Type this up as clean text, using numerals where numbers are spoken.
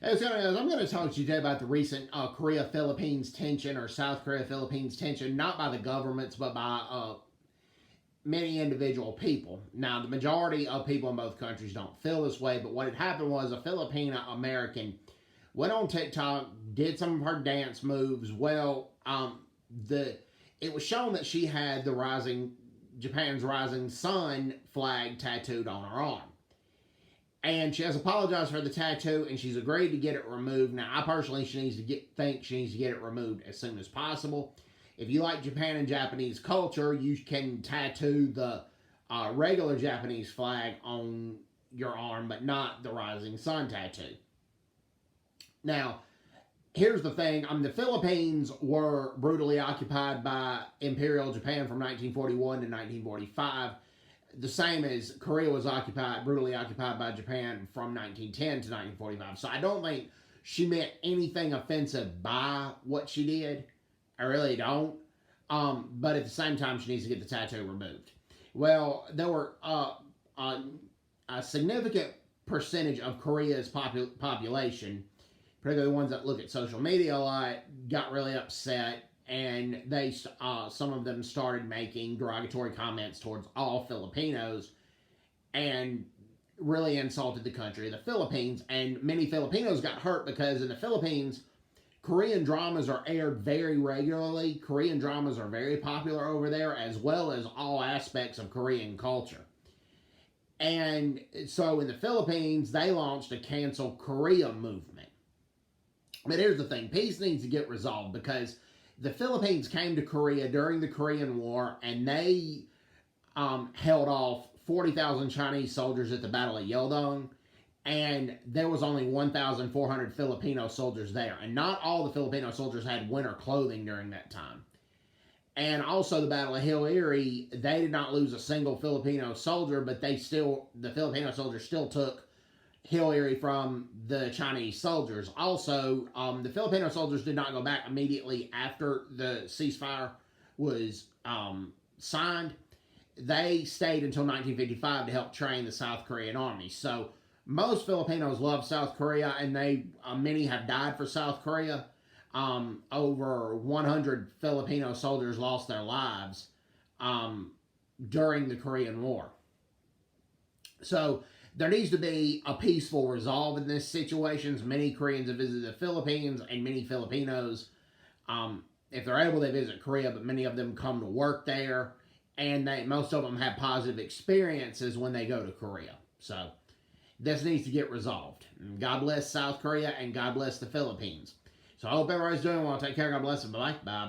Hey, what's going on? I'm going to talk to you today about the recent Korea-Philippines tension, or South Korea-Philippines tension, not by the governments, but by many individual people. Now, the majority of people in both countries don't feel this way, but what had happened was a Filipina American went on TikTok, did some of her dance moves. Well, it was shown that she had Japan's rising sun flag tattooed on her arm. And she has apologized for the tattoo, and she's agreed to get it removed. Now, I personally think she needs to get it removed as soon as possible. If you like Japan and Japanese culture, you can tattoo the regular Japanese flag on your arm, but not the rising sun tattoo. Now, here's the thing. The Philippines were brutally occupied by Imperial Japan from 1941 to 1945. The same as Korea was brutally occupied by Japan from 1910 to 1945. So I don't think she meant anything offensive by what she did. I really don't. But at the same time, she needs to get the tattoo removed. Well, there were a significant percentage of Korea's population, particularly the ones that look at social media a lot, got really upset, and some of them started making derogatory comments towards all Filipinos and really insulted the country of the Philippines. And many Filipinos got hurt because in the Philippines, Korean dramas are aired very regularly. Korean dramas are very popular over there, as well as all aspects of Korean culture. And so in the Philippines, they launched a Cancel Korea movement. But here's the thing. Peace needs to get resolved because the Philippines came to Korea during the Korean War, and they held off 40,000 Chinese soldiers at the Battle of Yeldong, and there was only 1,400 Filipino soldiers there. And not all the Filipino soldiers had winter clothing during that time. And also the Battle of Hill Erie, they did not lose a single Filipino soldier, but the Filipino soldiers still took Hill Erie from the Chinese soldiers. Also, the Filipino soldiers did not go back immediately after the ceasefire was signed. They stayed until 1955 to help train the South Korean army. So most Filipinos love South Korea, and many have died for South Korea. Over 100 Filipino soldiers lost their lives during the Korean War. So there needs to be a peaceful resolve in this situation. Many Koreans have visited the Philippines, and many Filipinos, if they're able, they visit Korea, but many of them come to work there, and most of them have positive experiences when they go to Korea. So this needs to get resolved. God bless South Korea, and God bless the Philippines. So I hope everybody's doing well. Take care. God bless them. Bye-bye. Bye-bye.